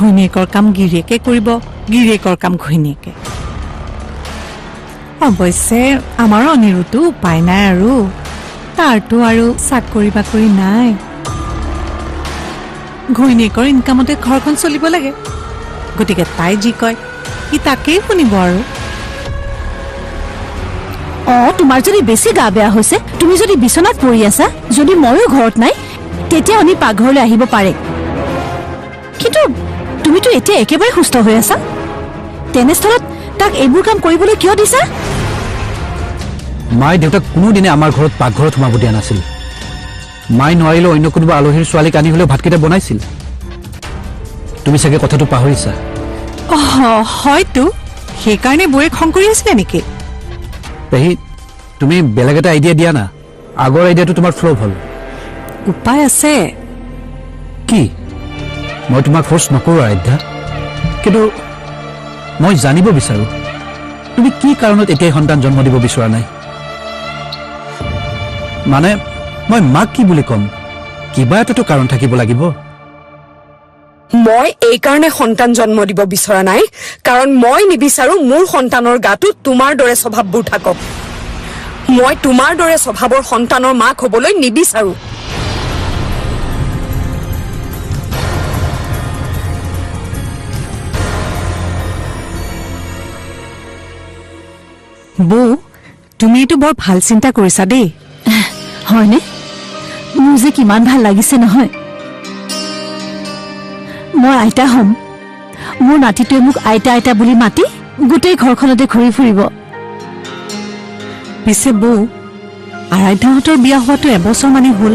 ঘৈণীয়েকৰ কাম গিৰিয়েকে কৰিব, গিৰিয়েকৰ কাম ঘৈণীয়েকে। অৱশ্যে আমাৰ অনিৰুতো উপায় নাই আৰু, তাৰতো আৰু চাকৰি বাকৰি নাই। ঘৈণীয়েকৰ ইনকামতে ঘৰখন চলিব লাগে, গতিকে তাই যি কয় সি তাকেই শুনিব আৰু। তোমাৰ যদি বেছি গা বেয়া হৈছে, তুমি যদি বিচনাত পৰি আছা, যদি ময়ো ঘৰত নাই, তেতিয়া আমি পাকঘৰলৈ আহিব পাৰে। কিন্তু তুমিতো এতিয়া একেবাৰে সুস্থ হৈ আছা, তেনেস্থলত তাক এইবোৰ কাম কৰিবলৈ কিয় দিছা? মায়ে দেউতাক কোনোদিনে আমাৰ ঘৰত পাকঘৰত সোমাব দিয়া নাছিল। মায়ে নোৱাৰিলে অন্য কোনোবা আলহীৰ ছোৱালীক আনি হলেও ভাতকেইটা বনাইছিল। তুমি চাগে কথাটো পাহৰিছা। হয়তো সেইকাৰণে বৌয়ে খং কৰি আছিলে নেকি? পেহী, তুমি বেলেগ এটা আইডিয়া দিয়া না। আগৰ আইডিয়াটো তোমাৰ ফ্লপ হ'ল। উপায় আছে। কি? মই তোমাক ফৰ্চ নকৰোঁ আৰাধ্যা, কিন্তু মই জানিব বিচাৰোঁ তুমি কি কাৰণত এতিয়াই সন্তান জন্ম দিব বিচৰা নাই। মানে মই মাক কি বুলি ক'ম? কিবা এটাতো কাৰণ থাকিব লাগিব। মই এই কাৰণে সন্তান জন্ম দিব বিচৰা নাই, কাৰণ মই নিবিচাৰো মোৰ সন্তানৰ গাটো তোমাৰ দৰে স্বভাৱবোৰ থাকক। মই তোমাৰ দৰে স্বভাৱৰ সন্তানৰ মাক হবলৈ নিবিচাৰো। বৌ, তুমি এইটো বৰ ভাল চিন্তা কৰিছা দেই। হয়নে? মোৰ যে কিমান ভাল লাগিছে নহয়। মই আইতা হ'ম, মোৰ নাতিটোৱে মোক আইতা আইতা বুলি মাতি গোটেই ঘৰখনতে ঘূৰি ফুৰিব। পিছে বৌ, আৰাধ্যাহঁতৰ বিয়া হোৱাটো এবছৰ মানে হ'ল।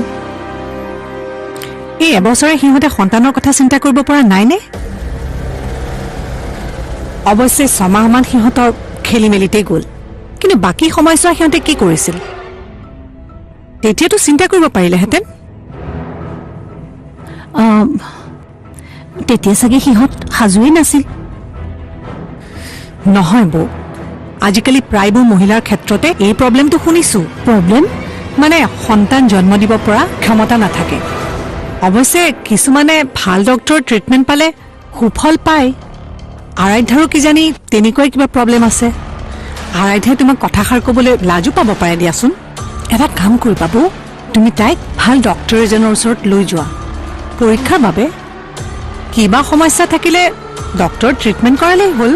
এই এবছৰে সিহঁতে সন্তানৰ কথা চিন্তা কৰিব পৰা নাইনে? অৱশ্যে 6 মাহমান সিহঁতৰ খেলি মেলিতেই গ'ল, কিন্তু বাকী সময়ছোৱা সিহঁতে কি কৰিছিল? তেতিয়াতো চিন্তা কৰিব পাৰিলেহেঁতেন। তেতিয়া চাগে সিহঁত সাজুৱেই নাছিল। নহয় বৌ, আজিকালি প্ৰায়বোৰ মহিলাৰ ক্ষেত্ৰতে এই প্ৰব্লেমটো শুনিছো। প্ৰব্লেম মানে সন্তান জন্ম দিব পৰা ক্ষমতা নাথাকে। অৱশ্যে কিছুমানে ভাল ডক্টৰৰ ট্ৰিটমেণ্ট পালে সুফল পায়। আৰাধ্যাৰো কিজানি তেনেকুৱাই কিবা প্ৰব্লেম আছে। আৰাধ্যাই তোমাক কথাষাৰ ক'বলৈ লাজো পাব পাৰে দিয়াচোন। এটা কাম কৰিবা বৌ, তুমি তাইক ভাল ডক্টৰ এজনৰ ওচৰত লৈ যোৱা পৰীক্ষাৰ বাবে। কিবা সমস্যা থাকিলে ডক্টৰ ট্ৰিটমেণ্ট কৰালেই হ'ল।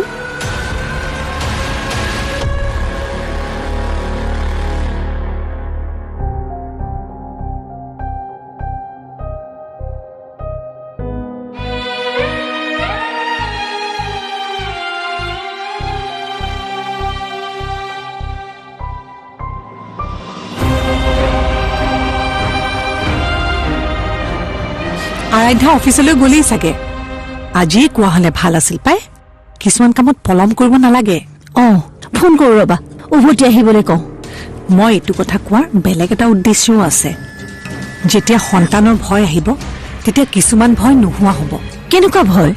আৰাধ্যা অফিচলৈ গলেই চাগে। আজিয়ে কোৱা হলে ভাল আছিল পাই। কিছুমান কামত পলম কৰিব নালাগে। ফোন কৰো ৰবা, উভতি আহিবলৈ কওঁ। মই এইটো কথা কোৱাৰ বেলেগ এটা উদ্দেশ্যও আছে। যেতিয়া সন্তানৰ ভয় আহিব, তেতিয়া কিছুমান ভয় নোহোৱা হ'ব। কেনেকুৱা ভয়?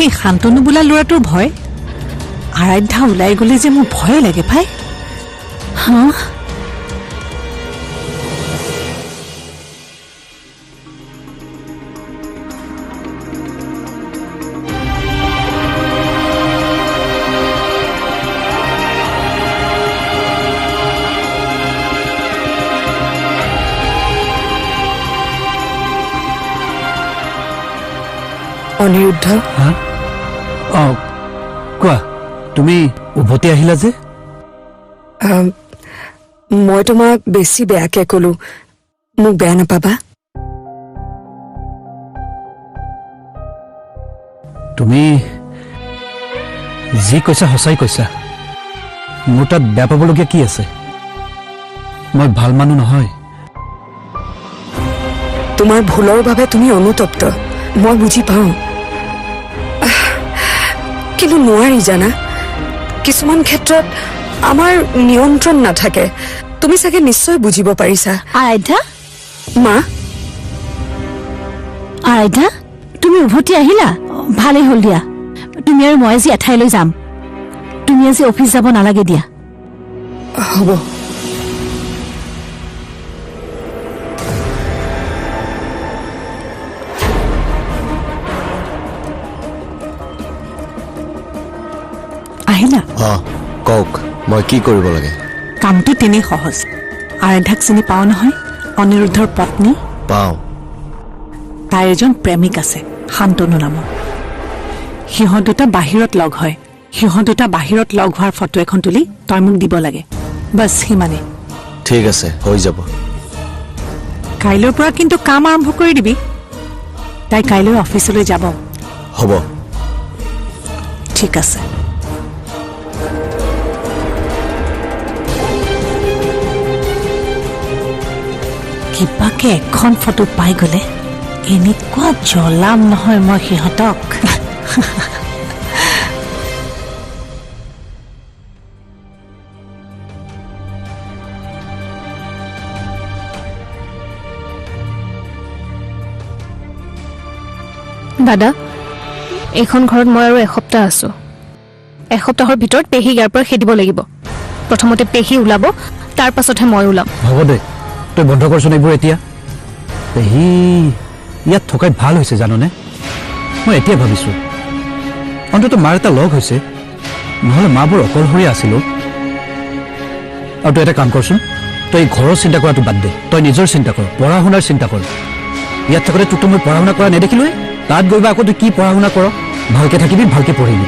এই শান্তনু বোলা ল'ৰাটোৰ ভয়। আৰাধ্যা ওলাই গলে যে মোৰ ভয়ে লাগে পাই। হা? অনিৰুদ্ধ, কোৱা, তুমি উভতি আহিলা যে? মই তোমাক বেছি বেয়াকে কলো, মোক বেয়া নাপাবা। তুমি যি কৈছা সঁচাই কৈছা। মোৰ তাত বেয়া পাবলগীয়া কি আছে? মই ভাল মানুহ নহয়। তোমাৰ ভুলৰ বাবে তুমি অনুতপ্ত, মই বুজি পাওঁ। কিন্তু নোৱাৰি জানা, কিছুমান ক্ষেত্ৰত আমাৰ নিয়ন্ত্ৰণ নাথাকে। তুমি চাগে নিশ্চয় বুজিব পাৰিছা। আৰাধ্যা, মা, আৰাধ্যা, তুমি উভতি আহিলা? ভালেই হ'ল দিয়া। তুমি আৰু মই আজি এঠাইলৈ যাম। তুমি আজি অফিচ যাব নালাগে দিয়া। হ'ব। আহিলা কওক মই কি কৰিব লাগে কামটো তেনেই সহজ আৰাধ্যাক চিনি পাওঁ নহয় অনিৰুদ্ধৰ পত্নী পাওঁ তাইৰ এজন প্ৰেমিক আছে শান্তনু নামৰ সিহঁত দুটা বাহিৰত লগ হয় সিহঁত দুটা বাহিৰত লগ হোৱাৰ ফটো এখন তুলি তই মোক দিব লাগে বাছ সিমানে ঠিক আছে হৈ যাব কাইলৈৰ পৰা কিন্তু কাম আৰম্ভ কৰি দিবি তাই কাইলৈ অফিচলৈ যাব হ'ব ঠিক আছে কিবাকে এখন ফটো পাই গ'লে এনেকুৱা জ্বলাম নহয় মই সিহঁতক দাদা এইখন ঘৰত মই আৰু এসপ্তাহ আছো এসপ্তাহৰ ভিতৰত পেহী ইয়াৰ পৰা খেদিব লাগিব প্ৰথমতে পেহী ওলাব তাৰ পাছতহে মই ওলাম হ'ব দে তই বন্ধ কৰচোন এইবোৰ এতিয়া পেহী ইয়াত থকাই ভাল হৈছে জাননে মই এতিয়া ভাবিছোঁ অন্ততঃ মাৰ এটা লগ হৈছে নহ'লে মাবোৰ অকলশৰীয়া আছিলোঁ আৰু তই এটা কাম কৰচোন তই ঘৰৰ চিন্তা কৰাটো বাদ দে তই নিজৰ চিন্তা কৰ পঢ়া শুনাৰ চিন্তা কৰ ইয়াত থাকোঁতে তোকতো মই পঢ়া শুনা কৰা নেদেখিলোৱে তাত গৈ বা আকৌ তই কি পঢ়া শুনা কৰ ভালকৈ থাকিবি ভালকৈ পঢ়িবি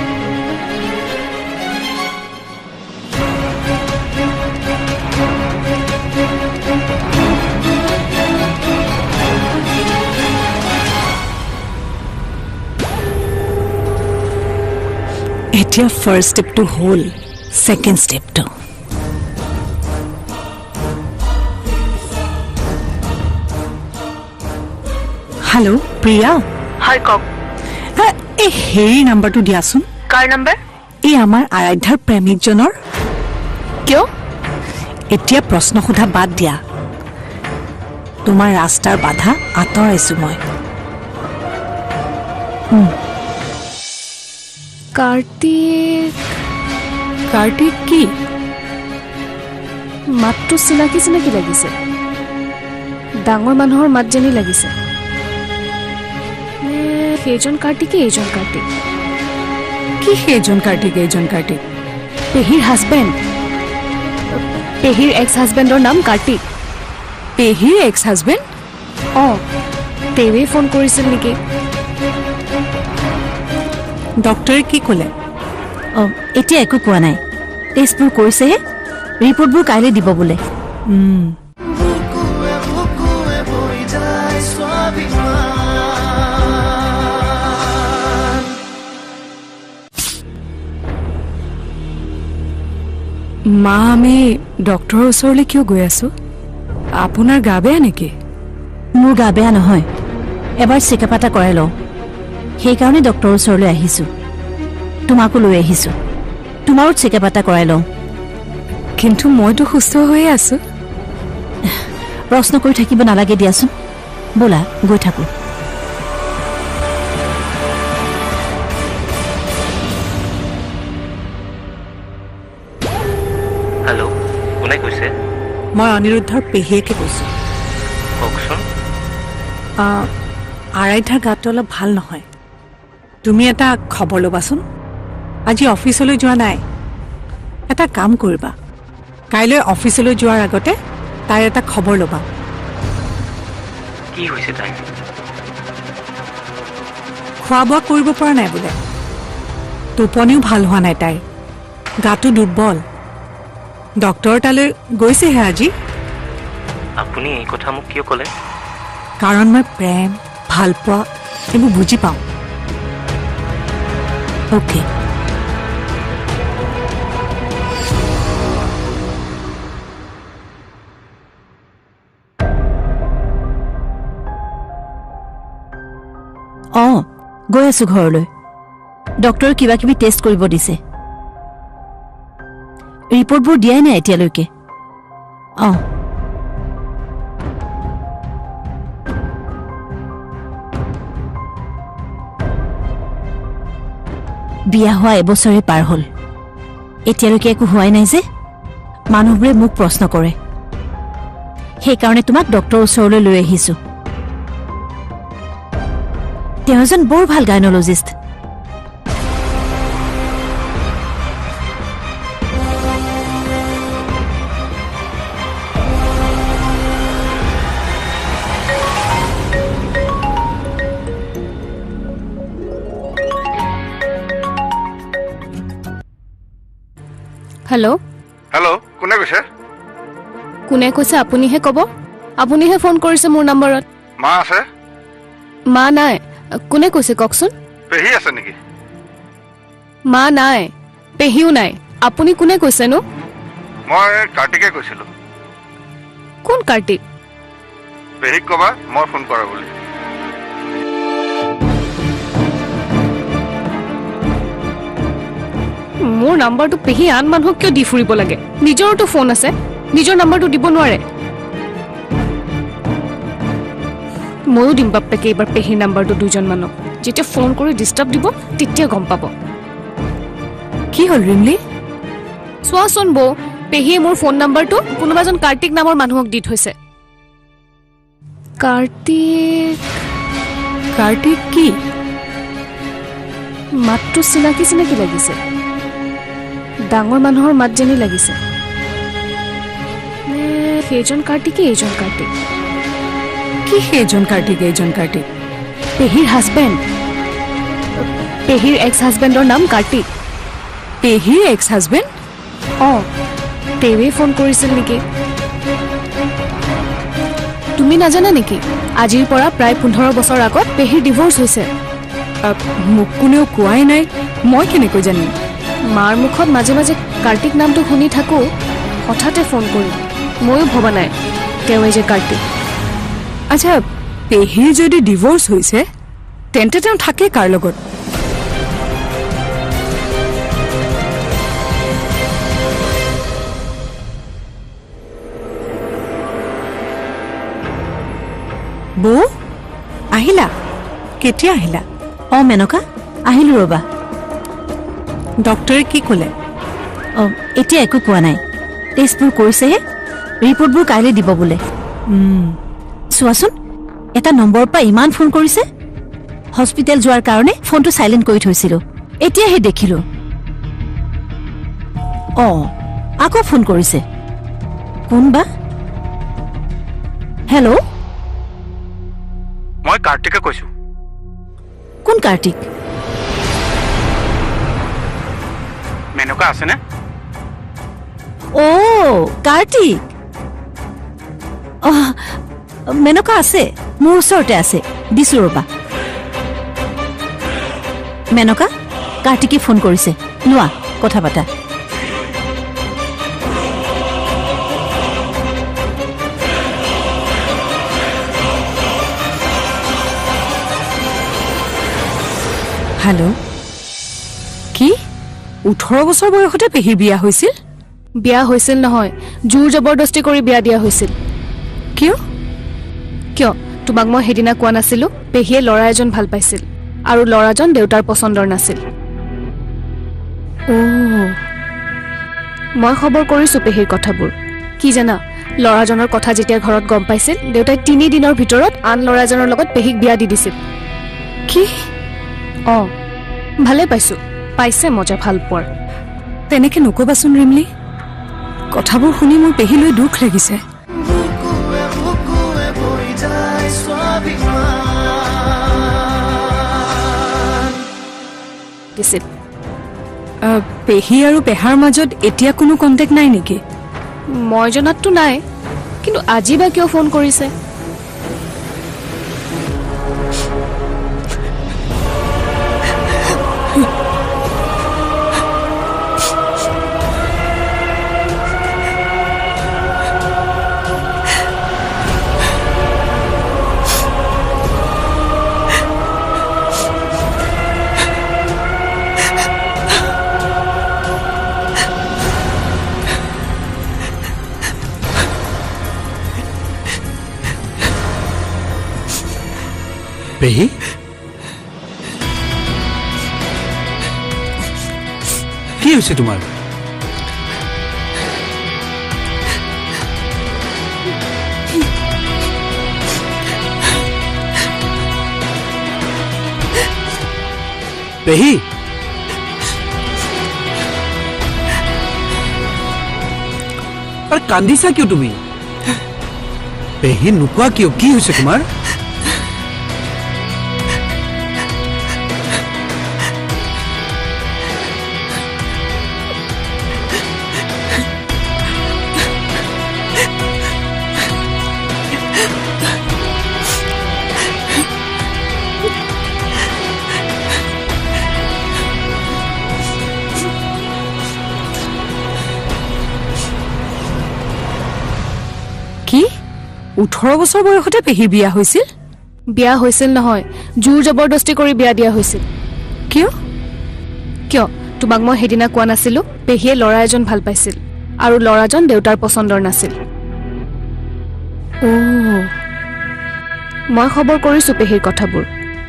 এতিয়া ফাৰ্ষ্ট ষ্টেপটো হ'ল ছেকেণ্ড ষ্টেপটো হেল্ল' প্ৰিয়া হয় কওক এই হেৰি নাম্বাৰটো দিয়াচোন কাৰ নম্বৰ এই আমাৰ আৰাধ্যাৰ প্ৰেমিকজনৰ কিয় এতিয়া প্ৰশ্ন সোধা বাদ দিয়া তোমাৰ ৰাস্তাৰ বাধা আঁতৰাইছো মই কাৰ্তিক কি মাতটো চিনাকি চিনাকি লাগিছে ডাঙৰ মানুহৰ মাত যেনি লাগিছে সেইজন কাৰ্তিকে এইজন কাৰ্তিক কি সেইজন কাৰ্তিক এইজন কাৰ্তিক পেহীৰ হাজবেণ্ড পেহীৰ এক্স হাজবেণ্ডৰ নাম কাৰ্তিক পেহীৰ এক্স হাজবেণ্ড অঁ তেওঁৱেই ফোন কৰিছিল নেকি ডক্টৰে কি ক'লে অঁ এতিয়া একো কোৱা নাই টেষ্টবোৰ কৰিছেহে ৰিপৰ্টবোৰ কাইলৈ দিব বোলে মা আমি ডক্টৰৰ ওচৰলৈ কিয় গৈ আছো আপোনাৰ গা বেয়া নেকি মোৰ গা বেয়া নহয় এবাৰ চেকআপ এটা কৰাই লওঁ সেইকাৰণে ডক্টৰৰ ওচৰলৈ আহিছোঁ তোমাকো লৈ আহিছোঁ তোমাৰো চেকআপ এটা কৰাই লওঁ কিন্তু মইতো সুস্থ হৈয়ে আছো প্ৰশ্ন কৰি থাকিব নালাগে দিয়াচোন ব'লা গৈ থাকোঁ হেল্ল' কোনে কৈছে মই অনিৰুদ্ধৰ পেহীয়েকে কৈছোঁ কওকচোন আৰাধ্যাৰ গাটো অলপ ভাল নহয় তুমি এটা খবৰ ল'বাচোন আজি অফিচলৈ যোৱা নাই এটা কাম কৰিবা কাইলৈ অফিচলৈ যোৱাৰ আগতে তাইৰ এটা খবৰ ল'বা কি হৈছে তাই খোৱা বোৱা কৰিব পৰা নাই বোলে টোপনিও ভাল হোৱা নাই তাইৰ গাটো দুৰ্বল ডক্টৰ তালৈ গৈছেহে আজি আপুনি এই কথা মোক কিয় ক'লে কাৰণ মই প্ৰেম ভালপোৱা এইবোৰ বুজি পাওঁ অ'কে অঁ গৈ আছোঁ ঘৰলৈ ডক্টৰে কিবা কিবি টেষ্ট কৰিব দিছে ৰিপৰ্টবোৰ দিয়াই নাই এতিয়ালৈকে অঁ বিয়া হোৱা এবছৰে পাৰ হ'ল এতিয়ালৈকে একো হোৱাই নাই যে মানুহবোৰে মোক প্ৰশ্ন কৰে সেইকাৰণে তোমাক ডক্টৰৰ ওচৰলৈ লৈ আহিছোঁ তেওঁ এজন বৰ ভাল গাইনলজিষ্ট হেল্ল' হেল্ল' কোনে কৈছে? কোনে কৈছে আপুনিহে ক'ব। আপুনিহে ফোন কৰিছে মোৰ নম্বৰত। মা আছে? মা নাই। কোনে কৈছে কওকচোন? পেহী আছে নেকি? মা নাই, পেহীও নাই। আপুনি কোনে কৈছেনো? মই কাৰ্তিকে কৈছিলোঁ। কোন কাৰ্তিক? পেহীক ক'বা মই ফোন কৰা বুলি। মোৰ নাম্বাৰটো পেহী আন মানুহক কিয় দি ফুৰিব লাগে? নিজৰতো ফোন আছে, নিজৰ নাম্বাৰটো দিব নোৱাৰে। ময়ো দিম বাপ্পেকে এইবাৰ পেহীৰ নাম্বাৰটো 2জন মানুহক। যেতিয়া ফোন কৰি ডিষ্টাৰ্ব দিব তেতিয়া গম পাব। কি হ'ল ৰিমলি? চোৱাচোন বৌ, পেহীয়ে মোৰ ফোন নাম্বাৰটো কোনোবা এজন কাৰ্তিক নামৰ মানুহক দি থৈছে। কাৰ্তিক কাৰ্তিক কি? মাতটো চিনাকি চিনাকি লাগিছে। ডাঙৰ মানুহৰ মাত যেনি লাগিছে। সেইজন কাৰ্তিকে এইজন কাৰ্তিক। কি সেইজন কাৰ্তিক এইজন কাৰ্তিক? পেহীৰ হাজবেণ্ড। পেহীৰ এক্স হাজবেণ্ডৰ নাম কাৰ্তিক। পেহীৰ এক্স হাজবেণ্ড? অঁ, তেওঁৱেই ফোন কৰিছিল নেকি? তুমি নাজানা নেকি? আজিৰ পৰা প্ৰায় 15 বছৰ আগত পেহীৰ ডিভোৰ্চ হৈছে। মোক কোনেও কোৱাই নাই, মই কেনেকৈ জানিম? মাৰ মুখত মাজে মাজে কাৰ্তিক নামটো শুনি থাকোঁ, হঠাতে ফোন কৰিম। ময়ো ভবা নাই তেওঁৱেই যে কাৰ্তিক। আচ্ছা, পেহীৰ যদি ডিভোৰ্চ হৈছে তেন্তে তেওঁ থাকে কাৰ লগত? বৌ আহিলা? কেতিয়া আহিলা? অঁ মেনকা, আহিলোঁ ৰ'বা। ডক্টৰে কি ক'লে? অঁ, এতিয়া একো কোৱা নাই। টেষ্টবোৰ কৰিছেহে, ৰিপৰ্টবোৰ কাইলৈ দিব বোলে। চোৱাচোন, এটা নম্বৰৰ পৰা ইমান ফোন কৰিছে। হস্পিটেল যোৱাৰ কাৰণে ফোনটো চাইলেণ্ট কৰি থৈছিলোঁ, এতিয়াহে দেখিলোঁ। অঁ, আকৌ ফোন কৰিছে। কোনবা? হেল্ল', মই কাৰ্তিকে কৈছোঁ। কোন কাৰ্তিক? মেনকা আছেনে? অ' কাৰ্তিক। অঁ, মেনকা আছে, মোৰ ওচৰতে আছে, দিছোঁ ৰ'বা। মেনকা, কাৰ্তিকে ফোন কৰিছে, লোৱা কথা পাতা। হেল্ল', কি 18 বছৰ বয়সতে পেহীৰ বিয়া হৈছিল? বিয়া হৈছিল নহয়, জোৰ জবৰদস্তি কৰি বিয়া দিয়া হৈছিল। কিয়? কিয়? তোমাক মই সেইদিনা কোৱা নাছিলোঁ? পেহীয়ে ল'ৰা এজন ভাল পাইছিল আৰু ল'ৰাজন দেউতাৰ পচন্দৰ নাছিল। মই খবৰ কৰিছোঁ পেহীৰ কথাবোৰ। কি জানা, ল'ৰাজনৰ কথা যেতিয়া ঘৰত গম পাইছিল, দেউতাই 3 দিনৰ ভিতৰত আন ল'ৰা এজনৰ লগত পেহীক বিয়া দি দিছিল। কি? অঁ, ভালে পাইছোঁ, পাইছে মজা ভাল পোৱাৰ। তেনেকে নকবাচোন ৰিমলি, কথাবোৰ শুনি মোৰ পেহীলৈ দুখ লাগিছে। পেহী আৰু পেহাৰ মাজত এতিয়া কোনো কণ্টেক্ট নাই নেকি? মই জনাততো নাই, কিন্তু আজি বা কিয় ফোন কৰিছে? পেহী, কি হৈছে তোমাৰ? পেহী, আৰু কান্দিছা কিয় তুমি? পেহী নোকোৱা কিয়? কি হৈছে তোমাৰ? 18 বছৰ বয়সতে পেহীৰ বিয়া হৈছিল? বিয়া হৈছিল নহয়, জোৰ জবৰদস্তি কৰি বিয়া দিয়া হৈছিল। কিয়? কিয় তোমাক মই সেইদিনা কোৱা নাছিলো পেহীয়ে ল'ৰা এজন ভাল পাইছিল আৰু ল'ৰাজন দেউতাৰ পচন্দৰ নাছিল। মই খবৰ কৰিছো পেহীৰ কথাবোৰ।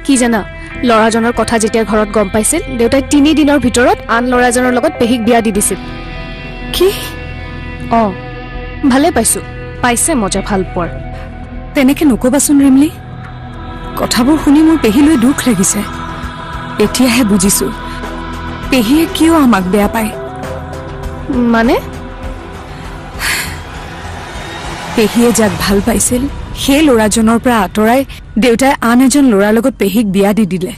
কি জানা, ল'ৰাজনৰ কথা যেতিয়া ঘৰত গম পাইছিল, দেউতাই 3 দিনৰ ভিতৰত আন ল'ৰা এজনৰ লগত পেহীক বিয়া দি দিছিল। কি? ভালে পাইছে মজা ভাল পোৱাৰ। তেনেকে নকবাচোন ৰিমলি। কথাবোৰ শুনি মোৰ পেহীলৈ দুখ লাগিছে। এতিয়াহে বুজিছো পেহীয়ে কিয় আমাক বেয়া পায়। মানে পেহীয়ে যাক ভাল পাইছিল সেই ল'ৰাজনৰ পৰা আঁতৰাই দেউতাই আন এজন ল'ৰাৰ লগত পেহীক বিয়া দি দিলে।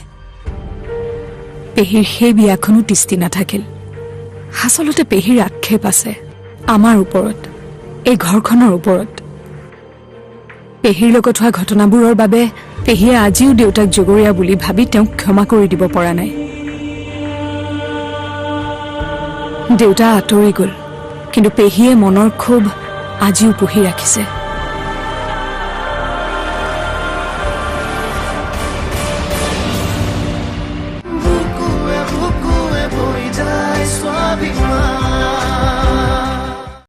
পেহীৰ সেই বিয়াখনো তিষ্টি নাথাকিল। আচলতে পেহীৰ আক্ষেপ আছে আমাৰ ওপৰত, এই ঘৰখনৰ ওপৰত। পেহীৰ লগত হোৱা ঘটনাবোৰৰ বাবে পেহীয়ে আজিও দেউতাক জগৰীয়া বুলি ভাবি তেওঁক ক্ষমা কৰি দিব পৰা নাই। দেউতা আঁতৰি গ'ল, কিন্তু পেহীয়ে মনৰ ক্ষোভ আজিও পুহি ৰাখিছে।